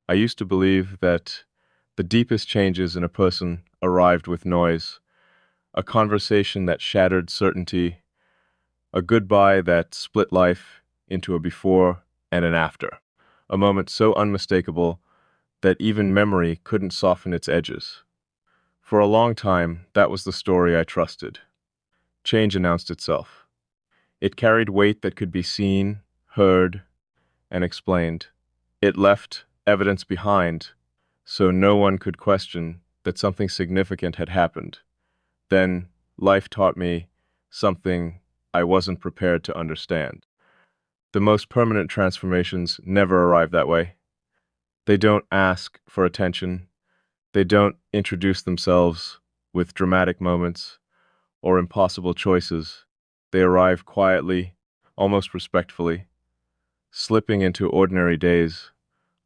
I used to believe that the deepest changes in a person arrived with noise, a conversation that shattered certainty, a goodbye that split life into a before and an after, a moment so unmistakable that even memory couldn't soften its edges. For a long time, that was the story I trusted. Change announced itself. It carried weight that could be seen, heard, and explained. It left evidence behind, so no one could question that something significant had happened. Then life taught me something I wasn't prepared to understand. The most permanent transformations never arrive that way. They don't ask for attention. They don't introduce themselves with dramatic moments or impossible choices. They arrive quietly, almost respectfully, slipping into ordinary days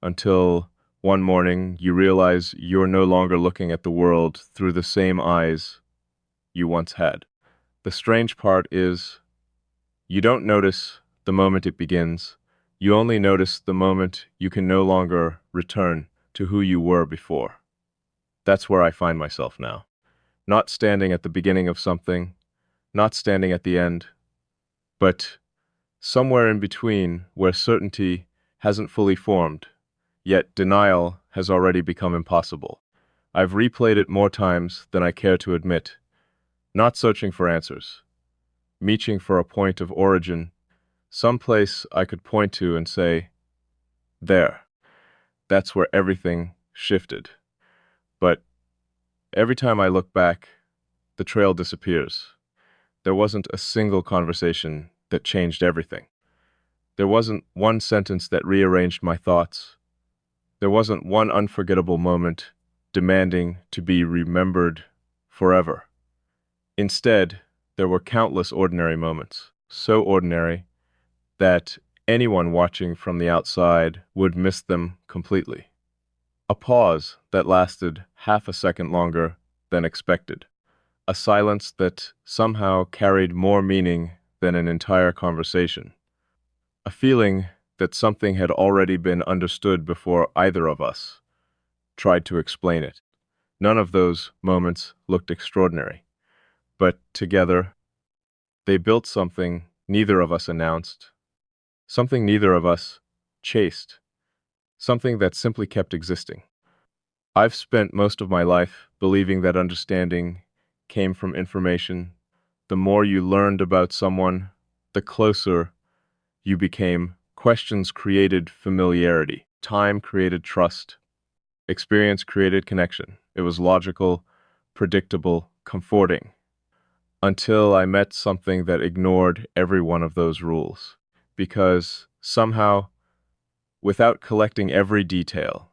until one morning you realize you're no longer looking at the world through the same eyes you once had. The strange part is you don't notice the moment it begins. You only notice the moment you can no longer return to who you were before. That's where I find myself now. Not standing at the beginning of something, not standing at the end, but somewhere in between where certainty hasn't fully formed, yet denial has already become impossible. I've replayed it more times than I care to admit, not searching for answers, reaching for a point of origin, some place I could point to and say, there, that's where everything shifted. But every time I look back, the trail disappears. There wasn't a single conversation that changed everything. There wasn't one sentence that rearranged my thoughts. There wasn't one unforgettable moment demanding to be remembered forever. Instead, there were countless ordinary moments, so ordinary that anyone watching from the outside would miss them completely. A pause that lasted half a second longer than expected. A silence that somehow carried more meaning than an entire conversation. A feeling that something had already been understood before either of us tried to explain it. None of those moments looked extraordinary, but together they built something neither of us announced, something neither of us chased, something that simply kept existing. I've spent most of my life believing that understanding came from information. The more you learned about someone, the closer you became. Questions created familiarity. Time created trust. Experience created connection. It was logical, predictable, comforting. Until I met something that ignored every one of those rules. Because somehow, without collecting every detail,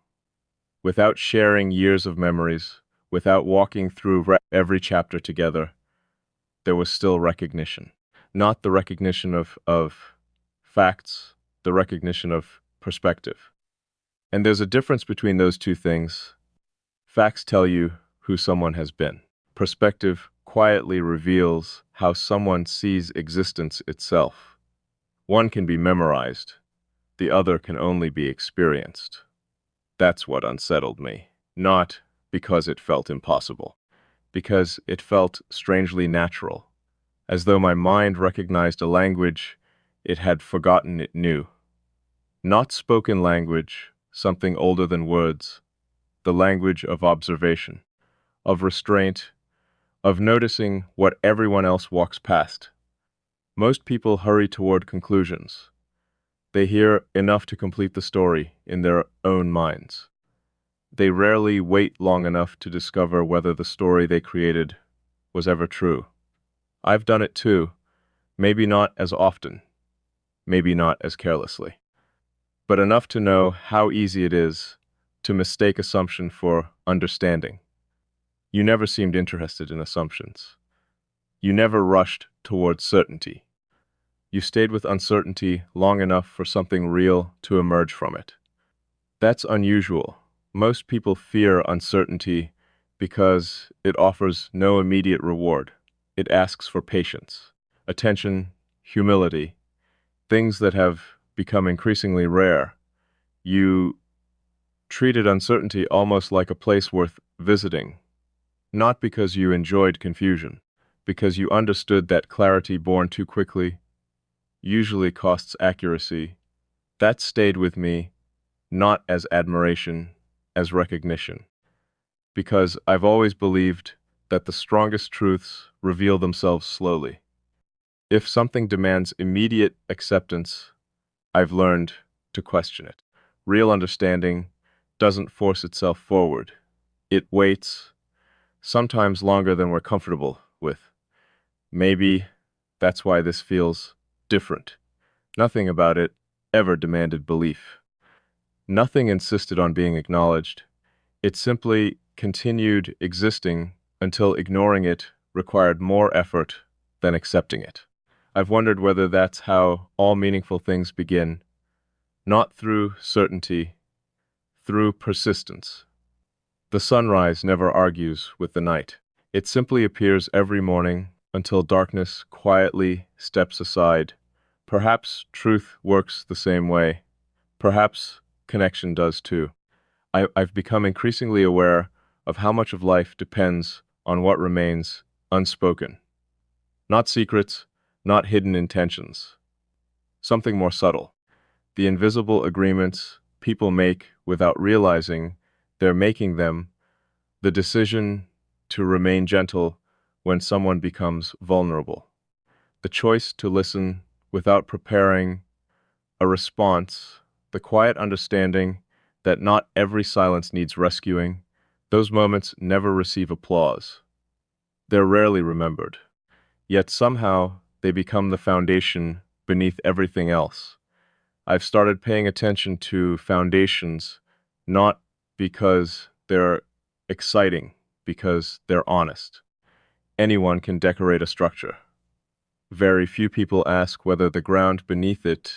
without sharing years of memories, without walking through every chapter together, there was still recognition. Not the recognition of facts, the recognition of perspective. And there's a difference between those two things. Facts tell you who someone has been. Perspective quietly reveals how someone sees existence itself. One can be memorized, the other can only be experienced. That's what unsettled me. Not because it felt impossible, because it felt strangely natural, as though my mind recognized a language it had forgotten it knew. Not spoken language, something older than words, the language of observation, of restraint, of noticing what everyone else walks past. Most people hurry toward conclusions. They hear enough to complete the story in their own minds. They rarely wait long enough to discover whether the story they created was ever true. I've done it too, maybe not as often, maybe not as carelessly, but enough to know how easy it is to mistake assumption for understanding. You never seemed interested in assumptions. You never rushed towards certainty. You stayed with uncertainty long enough for something real to emerge from it. That's unusual. Most people fear uncertainty because it offers no immediate reward. It asks for patience, attention, humility, things that have become increasingly rare. You treated uncertainty almost like a place worth visiting, not because you enjoyed confusion, because you understood that clarity born too quickly usually costs accuracy. That stayed with me, not as admiration, as recognition, because I've always believed that the strongest truths reveal themselves slowly. If something demands immediate acceptance, I've learned to question it. Real understanding doesn't force itself forward. It waits, sometimes longer than we're comfortable with. Maybe that's why this feels different. Nothing about it ever demanded belief. Nothing insisted on being acknowledged. It simply continued existing until ignoring it required more effort than accepting it. I've wondered whether that's how all meaningful things begin, not through certainty, through persistence. The sunrise never argues with the night. It simply appears every morning until darkness quietly steps aside. Perhaps truth works the same way. Perhaps connection does too. I've become increasingly aware of how much of life depends on what remains unspoken. Not secrets, not hidden intentions. Something more subtle. The invisible agreements people make without realizing they're making them, the decision to remain gentle when someone becomes vulnerable, the choice to listen without preparing a response, the quiet understanding that not every silence needs rescuing. Those moments never receive applause. They're rarely remembered. Yet somehow they become the foundation beneath everything else. I've started paying attention to foundations not because they're exciting, because they're honest. Anyone can decorate a structure. Very few people ask whether the ground beneath it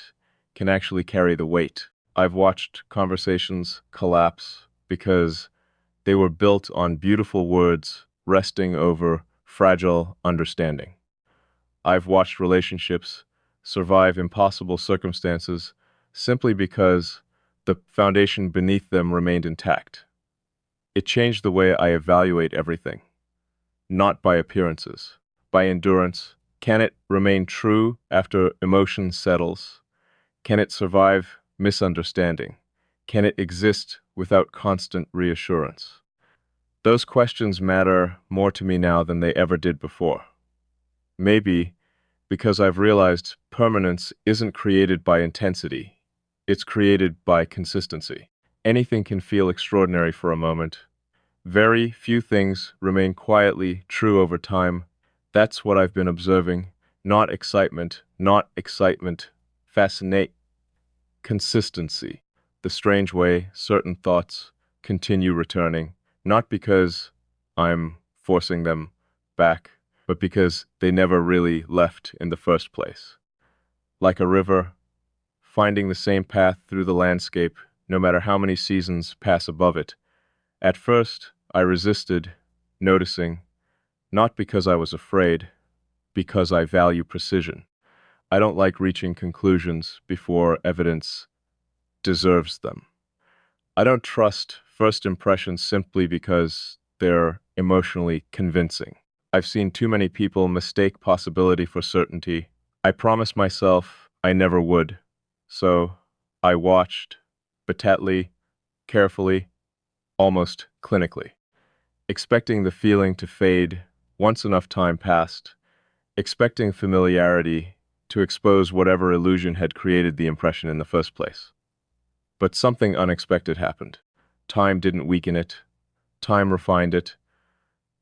can actually carry the weight. I've watched conversations collapse because they were built on beautiful words resting over fragile understanding. I've watched relationships survive impossible circumstances simply because the foundation beneath them remained intact. It changed the way I evaluate everything, not by appearances, by endurance. Can it remain true after emotion settles? Can it survive misunderstanding? Can it exist without constant reassurance? Those questions matter more to me now than they ever did before. Maybe because I've realized permanence isn't created by intensity, it's created by consistency. Anything can feel extraordinary for a moment. Very few things remain quietly true over time. That's what I've been observing. Not excitement, not excitement. Fascinate. Consistency. The strange way certain thoughts continue returning, not because I'm forcing them back, but because they never really left in the first place. Like a river, finding the same path through the landscape, no matter how many seasons pass above it. At first, I resisted noticing, not because I was afraid, because I value precision. I don't like reaching conclusions before evidence deserves them. I don't trust first impressions simply because they're emotionally convincing. I've seen too many people mistake possibility for certainty. I promised myself I never would. So I watched, batately, carefully, almost clinically, expecting the feeling to fade once enough time passed, expecting familiarity to expose whatever illusion had created the impression in the first place. But something unexpected happened. Time didn't weaken it. Time refined it.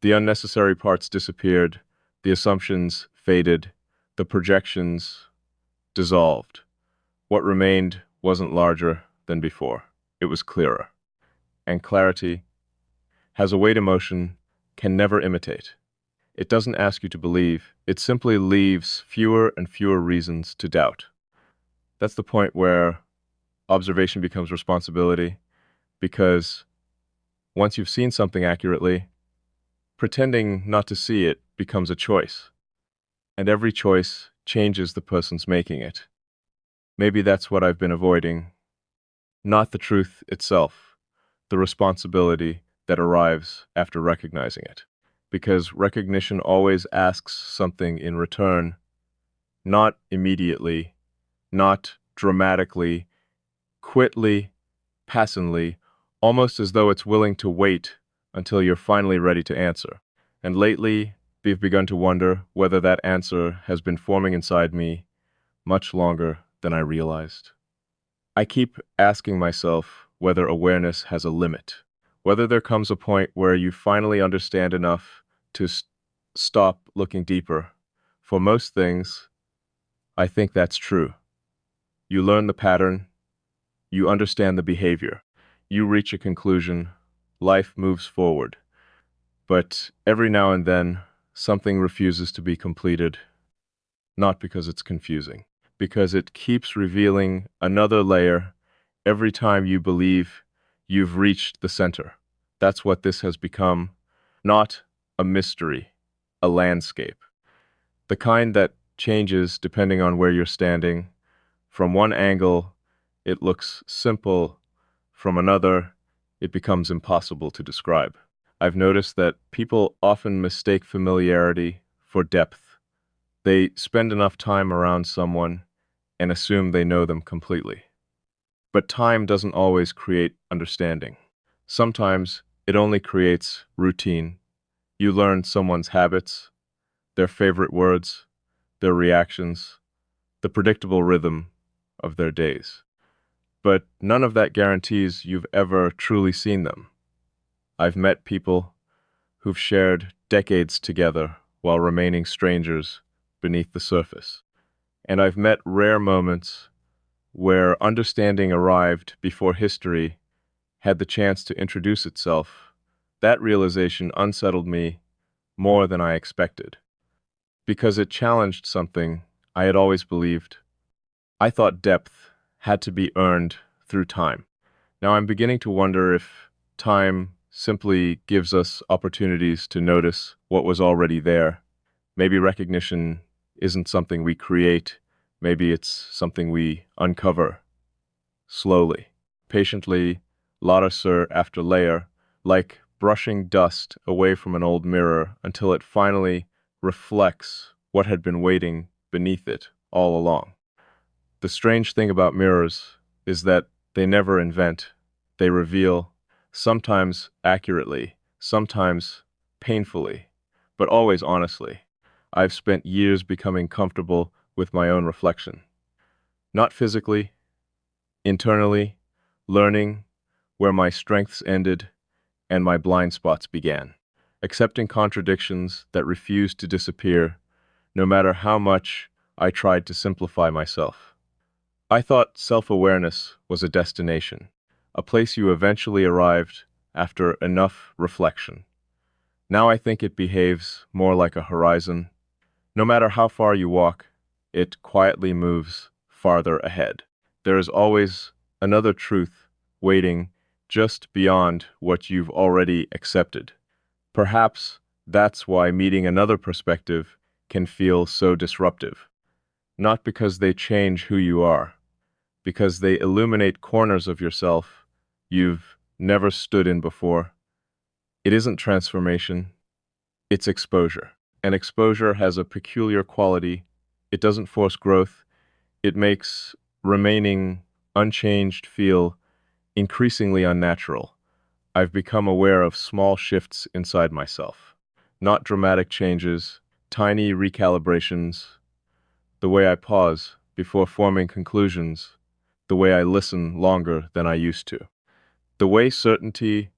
The unnecessary parts disappeared. The assumptions faded. The projections dissolved. What remained wasn't larger than before. It was clearer. And clarity has a weight emotion can never imitate. It doesn't ask you to believe. It simply leaves fewer and fewer reasons to doubt. That's the point where observation becomes responsibility, because once you've seen something accurately, pretending not to see it becomes a choice, and every choice changes the person's making it. Maybe that's what I've been avoiding, not the truth itself, the responsibility that arrives after recognizing it. Because recognition always asks something in return, not immediately, not dramatically, quickly, passively, almost as though it's willing to wait until you're finally ready to answer. And lately, we've begun to wonder whether that answer has been forming inside me much longer than I realized. I keep asking myself whether awareness has a limit, whether there comes a point where you finally understand enough to stop looking deeper. For most things, I think that's true. You learn the pattern, you understand the behavior, you reach a conclusion, life moves forward. But every now and then, something refuses to be completed, not because it's confusing, because it keeps revealing another layer every time you believe you've reached the center. That's what this has become, not a mystery, a landscape. The kind that changes depending on where you're standing. From one angle, it looks simple. From another, it becomes impossible to describe. I've noticed that people often mistake familiarity for depth. They spend enough time around someone and assume they know them completely. But time doesn't always create understanding. Sometimes it only creates routine. You learn someone's habits, their favorite words, their reactions, the predictable rhythm of their days. But none of that guarantees you've ever truly seen them. I've met people who've shared decades together while remaining strangers beneath the surface. And I've met rare moments where understanding arrived before history had the chance to introduce itself. That realization unsettled me more than I expected, because it challenged something I had always believed. I thought depth had to be earned through time. Now I'm beginning to wonder if time simply gives us opportunities to notice what was already there. Maybe recognition isn't something we create, maybe it's something we uncover slowly, patiently, layer after layer, like brushing dust away from an old mirror until it finally reflects what had been waiting beneath it all along. The strange thing about mirrors is that they never invent, they reveal, sometimes accurately, sometimes painfully, but always honestly. I've spent years becoming comfortable with my own reflection. Not physically, internally, learning where my strengths ended and my blind spots began, accepting contradictions that refused to disappear, no matter how much I tried to simplify myself. I thought self-awareness was a destination, a place you eventually arrived after enough reflection. Now I think it behaves more like a horizon. No matter how far you walk, it quietly moves farther ahead. There is always another truth waiting just beyond what you've already accepted. Perhaps that's why meeting another perspective can feel so disruptive. Not because they change who you are, because they illuminate corners of yourself you've never stood in before. It isn't transformation, it's exposure. And exposure has a peculiar quality. It doesn't force growth, it makes remaining unchanged feel increasingly unnatural. I've become aware of small shifts inside myself. Not dramatic changes, tiny recalibrations, the way I pause before forming conclusions, the way I listen longer than I used to. The way certainty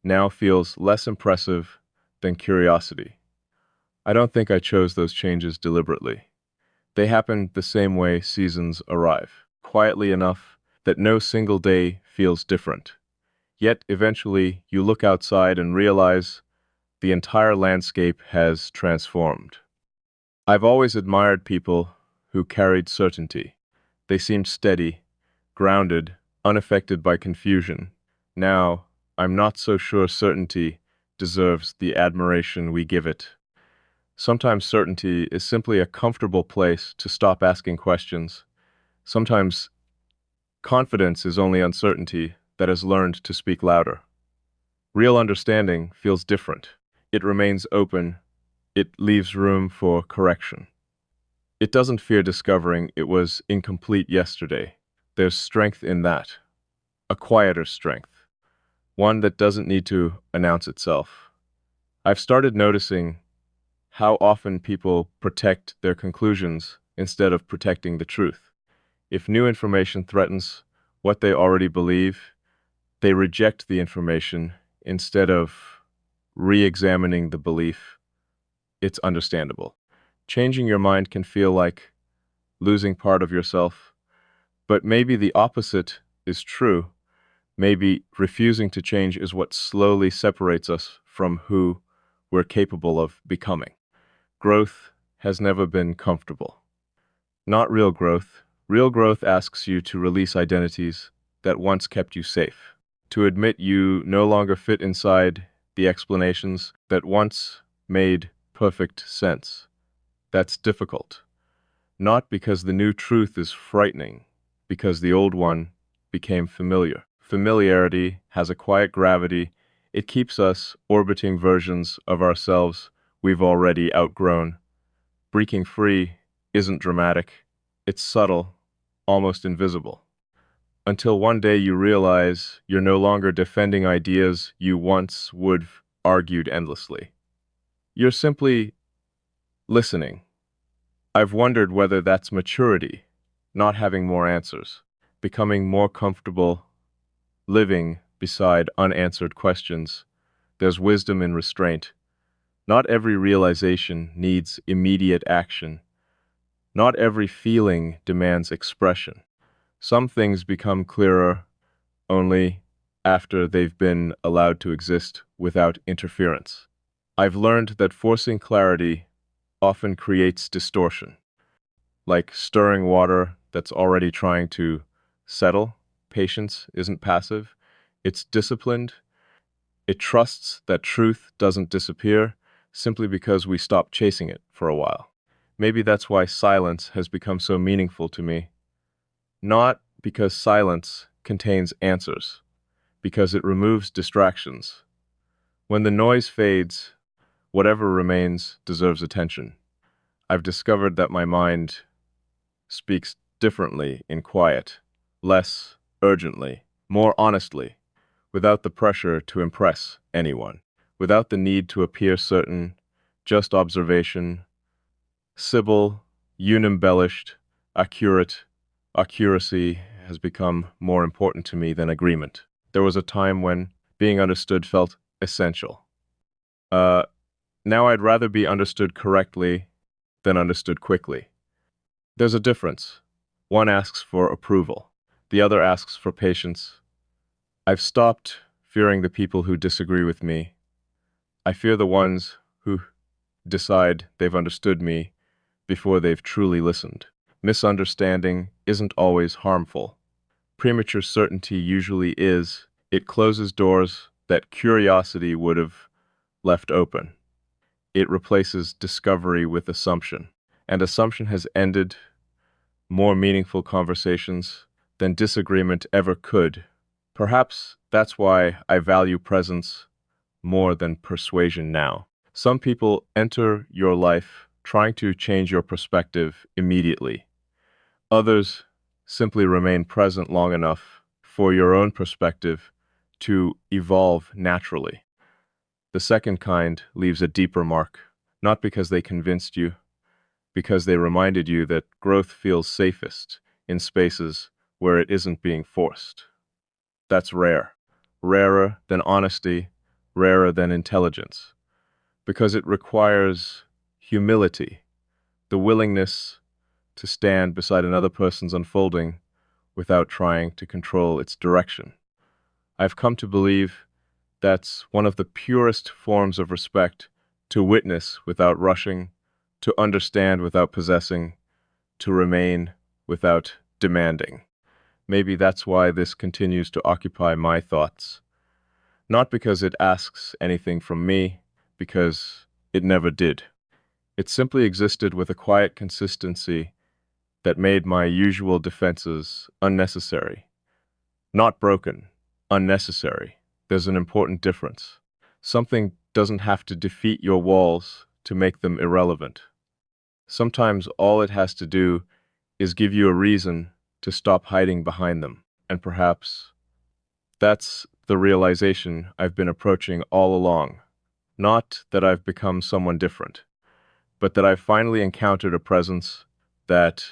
now feels less impressive than curiosity. I don't think I chose those changes deliberately. They happen the same way seasons arrive, quietly enough that no single day feels different. Yet eventually you look outside and realize the entire landscape has transformed. I've always admired people who carried certainty. They seemed steady, grounded, unaffected by confusion. Now, I'm not so sure certainty deserves the admiration we give it. Sometimes certainty is simply a comfortable place to stop asking questions. Sometimes confidence is only uncertainty that has learned to speak louder. Real understanding feels different. It remains open. It leaves room for correction. It doesn't fear discovering it was incomplete yesterday. There's strength in that, a quieter strength, one that doesn't need to announce itself. I've started noticing how often people protect their conclusions instead of protecting the truth. If new information threatens what they already believe, they reject the information instead of re-examining the belief. It's understandable. Changing your mind can feel like losing part of yourself, but maybe the opposite is true. Maybe refusing to change is what slowly separates us from who we're capable of becoming. Growth has never been comfortable. Not real growth. Real growth asks you to release identities that once kept you safe, to admit you no longer fit inside the explanations that once made perfect sense. That's difficult. Not because the new truth is frightening, because the old one became familiar. Familiarity has a quiet gravity. It keeps us orbiting versions of ourselves we've already outgrown. Breaking free isn't dramatic. It's subtle, almost invisible. Until one day you realize you're no longer defending ideas you once would have argued endlessly. You're simply listening. I've wondered whether that's maturity, not having more answers, becoming more comfortable living beside unanswered questions. There's wisdom in restraint. Not every realization needs immediate action. Not every feeling demands expression. Some things become clearer only after they've been allowed to exist without interference. I've learned that forcing clarity often creates distortion. Like stirring water that's already trying to settle, patience isn't passive, it's disciplined. It trusts that truth doesn't disappear simply because we stop chasing it for a while. Maybe that's why silence has become so meaningful to me. Not because silence contains answers, because it removes distractions. When the noise fades, whatever remains deserves attention. I've discovered that my mind speaks differently in quiet, less urgently, more honestly, without the pressure to impress anyone, without the need to appear certain, just observation, Sybil, unembellished, accurate. Accuracy has become more important to me than agreement. There was a time when being understood felt essential. Uh, Now I'd rather be understood correctly than understood quickly. There's a difference. One asks for approval. The other asks for patience. I've stopped fearing the people who disagree with me. I fear the ones who decide they've understood me before they've truly listened. Misunderstanding isn't always harmful. Premature certainty usually is. It closes doors that curiosity would have left open. It replaces discovery with assumption. And assumption has ended more meaningful conversations than disagreement ever could. Perhaps that's why I value presence more than persuasion now. Some people enter your life trying to change your perspective immediately. Others simply remain present long enough for your own perspective to evolve naturally. The second kind leaves a deeper mark, not because they convinced you, because they reminded you that growth feels safest in spaces where it isn't being forced. That's rare. Rarer than honesty, rarer than intelligence, because it requires humility, the willingness to stand beside another person's unfolding without trying to control its direction. I've come to believe that's one of the purest forms of respect, to witness without rushing, to understand without possessing, to remain without demanding. Maybe that's why this continues to occupy my thoughts. Not because it asks anything from me, because it never did. It simply existed with a quiet consistency that made my usual defenses unnecessary. Not broken, unnecessary. there's an important difference. Something doesn't have to defeat your walls to make them irrelevant. Sometimes all it has to do is give you a reason to stop hiding behind them. And perhaps that's the realization I've been approaching all along. Not that I've become someone different, but that I've finally encountered a presence that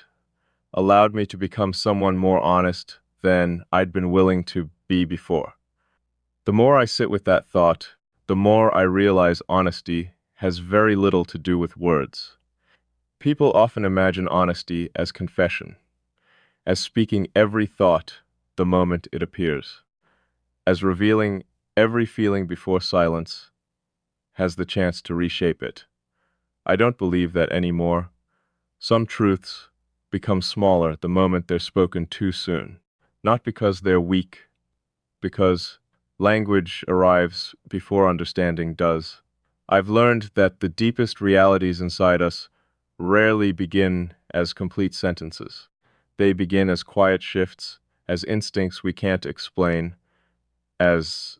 allowed me to become someone more honest than I'd been willing to be before. The more I sit with that thought, the more I realize honesty has very little to do with words. People often imagine honesty as confession, as speaking every thought the moment it appears, as revealing every feeling before silence has the chance to reshape it. I don't believe that anymore. Some truths become smaller the moment they're spoken too soon, not because they're weak, because language arrives before understanding does. I've learned that the deepest realities inside us rarely begin as complete sentences. They begin as quiet shifts, as instincts we can't explain, as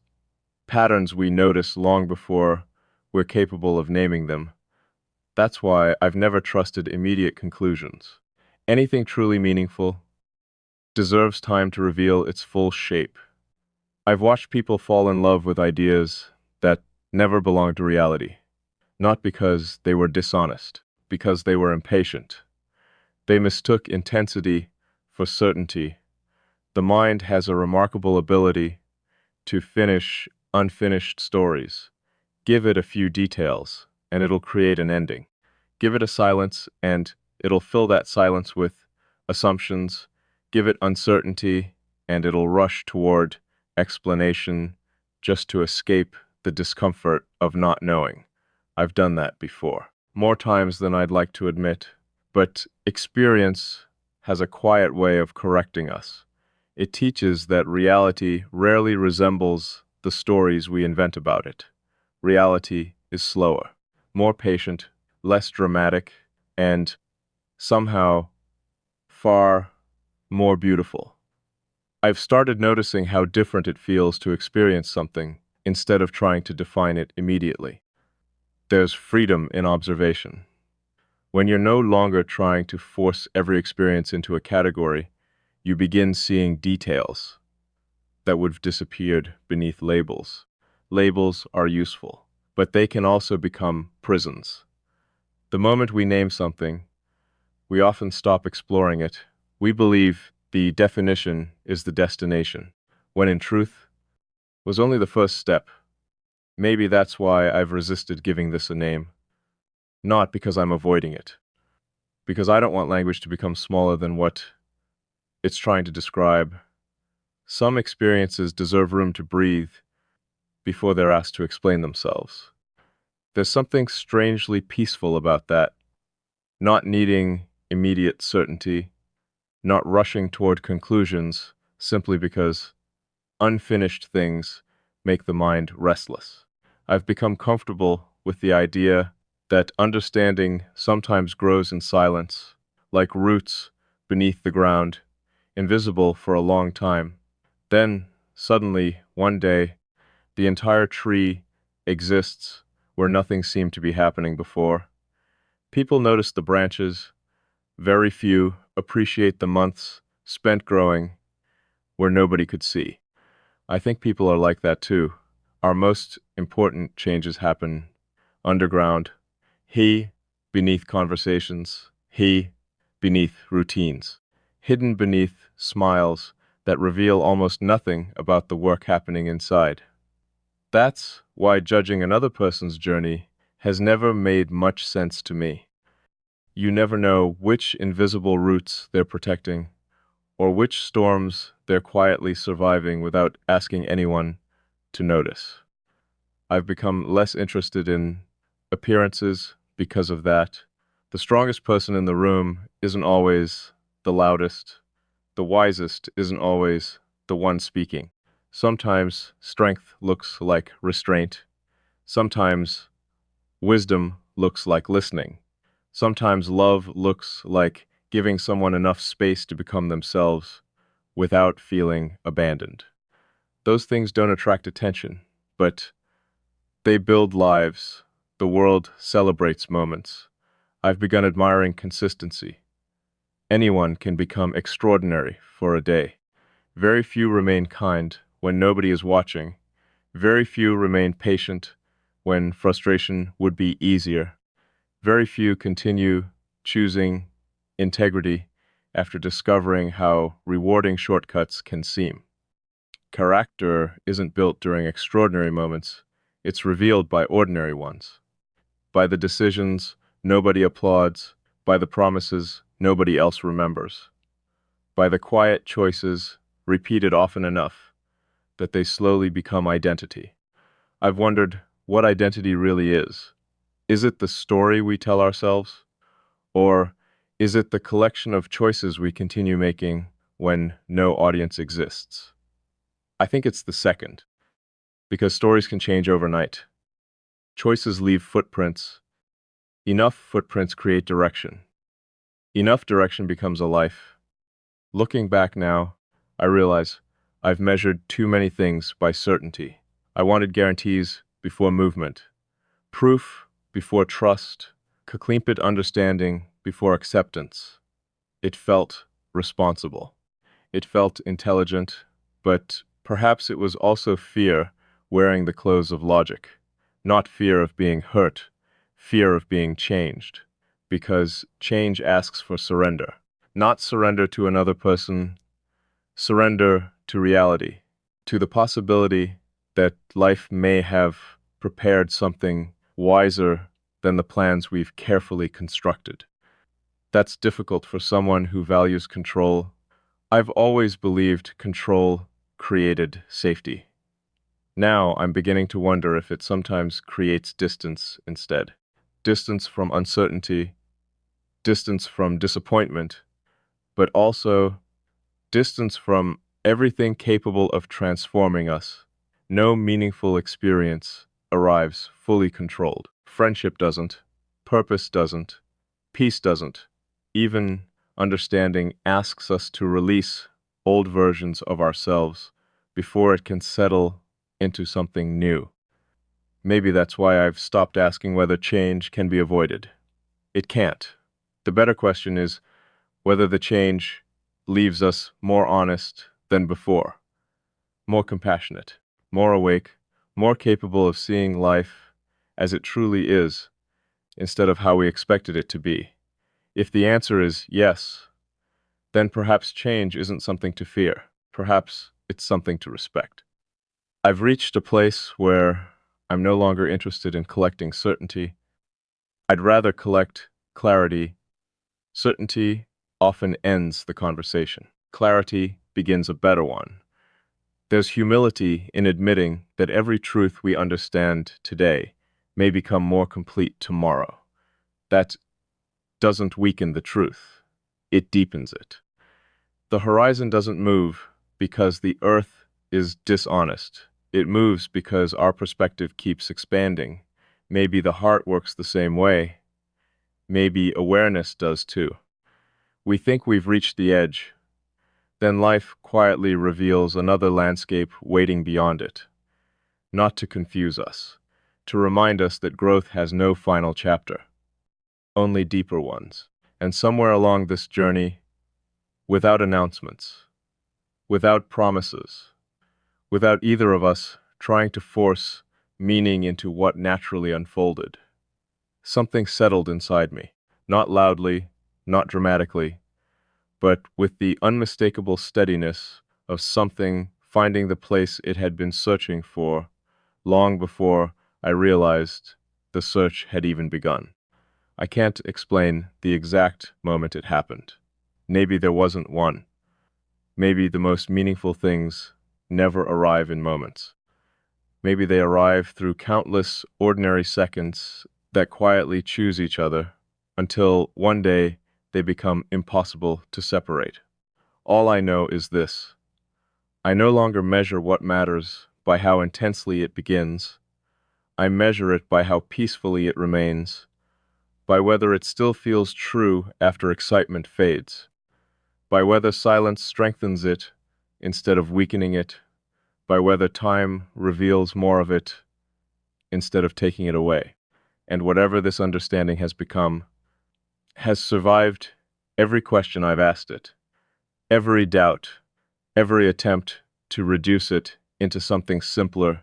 patterns we notice long before we're capable of naming them. That's why I've never trusted immediate conclusions. Anything truly meaningful deserves time to reveal its full shape. I've watched people fall in love with ideas that never belonged to reality, not because they were dishonest, because they were impatient. They mistook intensity for certainty. The mind has a remarkable ability to finish unfinished stories. Give it a few details, and it'll create an ending. Give it a silence, and it'll fill that silence with assumptions. Give it uncertainty, and it'll rush toward explanation just to escape the discomfort of not knowing. I've done that before, more times than I'd like to admit, but experience has a quiet way of correcting us. It teaches that reality rarely resembles the stories we invent about it. Reality is slower, more patient, less dramatic, and somehow far more beautiful. I've started noticing how different it feels to experience something instead of trying to define it immediately. There's freedom in observation. When you're no longer trying to force every experience into a category, you begin seeing details that would have disappeared beneath labels. Labels are useful, but they can also become prisons. The moment we name something, we often stop exploring it. We believe the definition is the destination, when in truth, was only the first step. Maybe that's why I've resisted giving this a name. Not because I'm avoiding it, because I don't want language to become smaller than what it's trying to describe. Some experiences deserve room to breathe before they're asked to explain themselves. There's something strangely peaceful about that, not needing immediate certainty, not rushing toward conclusions simply because unfinished things make the mind restless. I've become comfortable with the idea that understanding sometimes grows in silence, like roots beneath the ground, invisible for a long time. Then, suddenly, one day, the entire tree exists where nothing seemed to be happening before. People notice the branches, very few appreciate the months spent growing where nobody could see. I think people are like that too. Our most important changes happen underground. He beneath conversations. He beneath routines. Hidden beneath smiles that reveal almost nothing about the work happening inside. That's why judging another person's journey has never made much sense to me. You never know which invisible roots they're protecting, or which storms they're quietly surviving without asking anyone to notice. I've become less interested in appearances because of that. The strongest person in the room isn't always the loudest. The wisest isn't always the one speaking. Sometimes strength looks like restraint. Sometimes wisdom looks like listening. Sometimes love looks like giving someone enough space to become themselves without feeling abandoned. Those things don't attract attention, but they build lives. The world celebrates moments. I've begun admiring consistency. Anyone can become extraordinary for a day. Very few remain kind when nobody is watching. Very few remain patient when frustration would be easier. Very few continue choosing integrity after discovering how rewarding shortcuts can seem. Character isn't built during extraordinary moments, it's revealed by ordinary ones. By the decisions nobody applauds, by the promises nobody else remembers, by the quiet choices repeated often enough that they slowly become identity. I've wondered what identity really is. Is it the story we tell ourselves? Or is it the collection of choices we continue making when no audience exists? I think it's the second, because stories can change overnight. Choices leave footprints. Enough footprints create direction. Enough direction becomes a life. Looking back now, I realize I've measured too many things by certainty. I wanted guarantees before movement, proof before trust, complete understanding before acceptance. It felt responsible. It felt intelligent, but perhaps it was also fear wearing the clothes of logic. Not fear of being hurt, fear of being changed. Because change asks for surrender. Not surrender to another person, surrender to reality, to the possibility that life may have prepared something wiser than the plans we've carefully constructed. That's difficult for someone who values control. I've always believed control created safety. Now I'm beginning to wonder if it sometimes creates distance instead. Distance from uncertainty, distance from disappointment, but also distance from everything capable of transforming us. No meaningful experience arrives fully controlled. Friendship doesn't, purpose doesn't, peace doesn't. Even understanding asks us to release old versions of ourselves before it can settle into something new. Maybe that's why I've stopped asking whether change can be avoided. It can't. The better question is whether the change leaves us more honest than before, more compassionate, more awake, more capable of seeing life as it truly is instead of how we expected it to be. If the answer is yes, then perhaps change isn't something to fear. Perhaps it's something to respect. I've reached a place where I'm no longer interested in collecting certainty. I'd rather collect clarity. Certainty often ends the conversation. Clarity begins a better one. There's humility in admitting that every truth we understand today may become more complete tomorrow. That doesn't weaken the truth. It deepens it. The horizon doesn't move because the earth is dishonest. It moves because our perspective keeps expanding. Maybe the heart works the same way. Maybe awareness does too. We think we've reached the edge. Then life quietly reveals another landscape waiting beyond it. Not to confuse us, to remind us that growth has no final chapter, only deeper ones. And somewhere along this journey, without announcements, without promises, without either of us trying to force meaning into what naturally unfolded, something settled inside me, not loudly, not dramatically, but with the unmistakable steadiness of something finding the place it had been searching for long before I realized the search had even begun. I can't explain the exact moment it happened. Maybe there wasn't one. Maybe the most meaningful things never arrive in moments. Maybe they arrive through countless ordinary seconds that quietly choose each other until one day they become impossible to separate. All I know is this. I no longer measure what matters by how intensely it begins. I measure it by how peacefully it remains, by whether it still feels true after excitement fades, by whether silence strengthens it instead of weakening it, by whether time reveals more of it instead of taking it away. And whatever this understanding has become, has survived every question I've asked it, every doubt, every attempt to reduce it into something simpler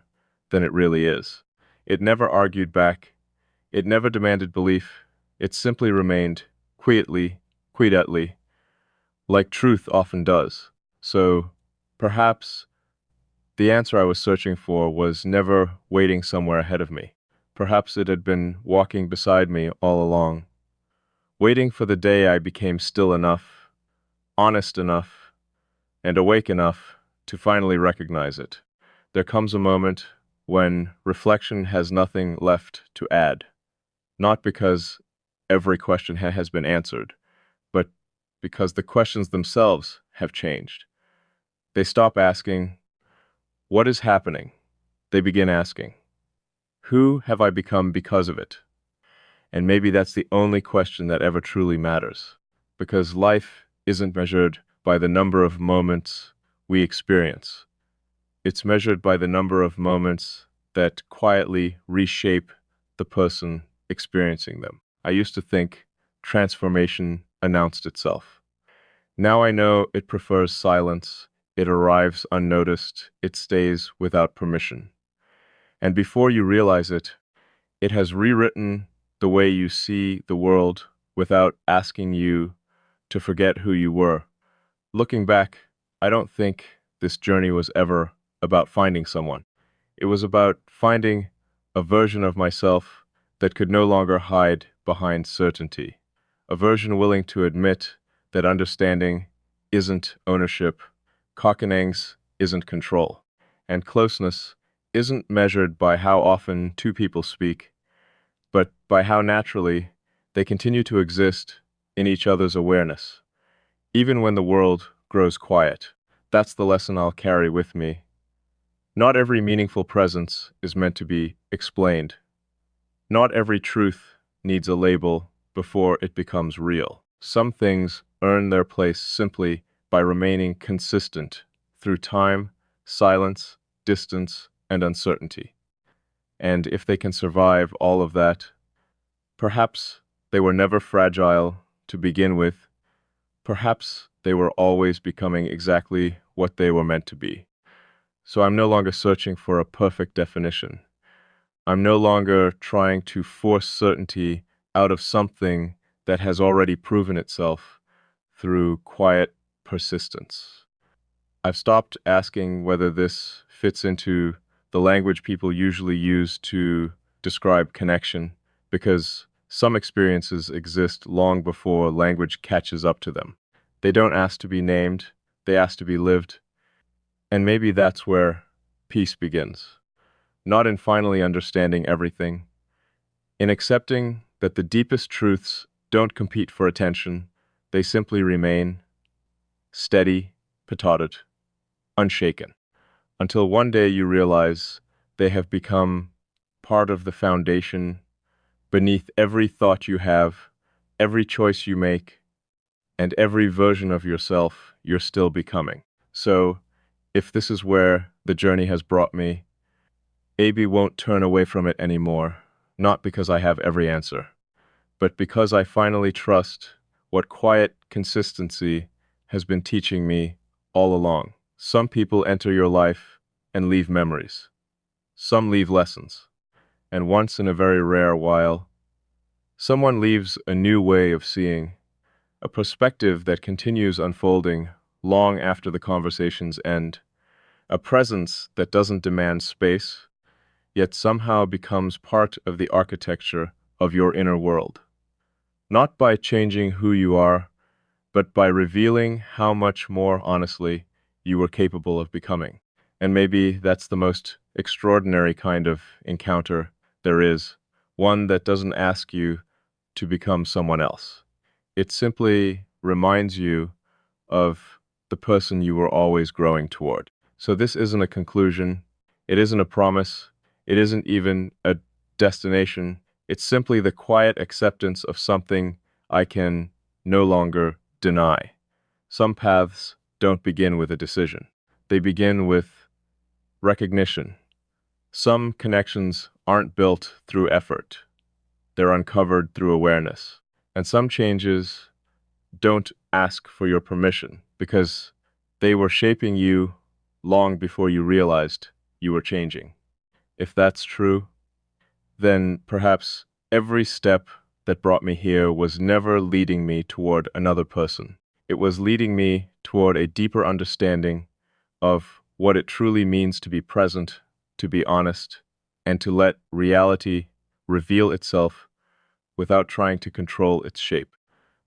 than it really is. It never argued back, it never demanded belief, it simply remained quietly, like truth often does. So perhaps the answer I was searching for was never waiting somewhere ahead of me. Perhaps it had been walking beside me all along, waiting for the day I became still enough, honest enough, and awake enough to finally recognize it. There comes a moment when reflection has nothing left to add, not because every question has been answered, but because the questions themselves have changed. They stop asking, "What is happening?" They begin asking, "Who have I become because of it?" And maybe that's the only question that ever truly matters, because life isn't measured by the number of moments we experience. It's measured by the number of moments that quietly reshape the person experiencing them. I used to think transformation announced itself. Now I know it prefers silence, it arrives unnoticed, it stays without permission. And before you realize it, it has rewritten the way you see the world without asking you to forget who you were. Looking back, I don't think this journey was ever about finding someone. It was about finding a version of myself that could no longer hide behind certainty, a version willing to admit that understanding isn't ownership, cockenangs isn't control, and closeness isn't measured by how often two people speak, but by how naturally they continue to exist in each other's awareness, even when the world grows quiet. That's the lesson I'll carry with me. Not every meaningful presence is meant to be explained. Not every truth needs a label before it becomes real. Some things earn their place simply by remaining consistent through time, silence, distance, and uncertainty. And if they can survive all of that, perhaps they were never fragile to begin with. Perhaps they were always becoming exactly what they were meant to be. So I'm no longer searching for a perfect definition. I'm no longer trying to force certainty out of something that has already proven itself through quiet persistence. I've stopped asking whether this fits into the language people usually use to describe connection, because some experiences exist long before language catches up to them. They don't ask to be named, they ask to be lived, and maybe that's where peace begins. Not in finally understanding everything, in accepting that the deepest truths don't compete for attention, they simply remain steady, petarded, unshaken, until one day you realize they have become part of the foundation beneath every thought you have, every choice you make, and every version of yourself you're still becoming. So, if this is where the journey has brought me, AB won't turn away from it anymore, not because I have every answer, but because I finally trust what quiet consistency has been teaching me all along. Some people enter your life and leave memories. Some leave lessons. And once in a very rare while, someone leaves a new way of seeing, a perspective that continues unfolding long after the conversations end, a presence that doesn't demand space, yet somehow becomes part of the architecture of your inner world. Not by changing who you are, but by revealing how much more honestly you were capable of becoming. And maybe that's the most extraordinary kind of encounter there is, one that doesn't ask you to become someone else. It simply reminds you of the person you were always growing toward. So this isn't a conclusion, it isn't a promise, it isn't even a destination. It's simply the quiet acceptance of something I can no longer deny. Some paths don't begin with a decision. They begin with Recognition. Some connections aren't built through effort, they're uncovered through awareness. And some changes don't ask for your permission because they were shaping you long before you realized you were changing. If that's true, then perhaps every step that brought me here was never leading me toward another person. It was leading me toward a deeper understanding of what it truly means to be present, to be honest, and to let reality reveal itself without trying to control its shape.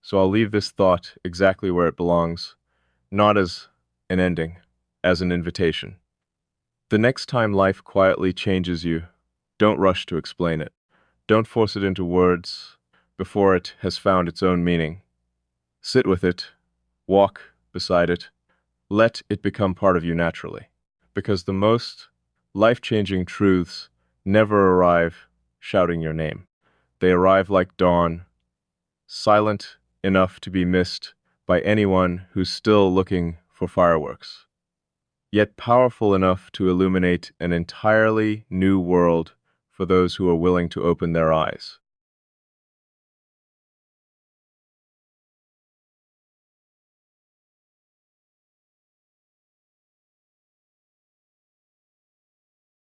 So I'll leave this thought exactly where it belongs, not as an ending, as an invitation. The next time life quietly changes you, don't rush to explain it. Don't force it into words before it has found its own meaning. Sit with it, walk beside it, let it become part of you naturally. Because the most life-changing truths never arrive shouting your name. They arrive like dawn, silent enough to be missed by anyone who's still looking for fireworks, yet powerful enough to illuminate an entirely new world for those who are willing to open their eyes.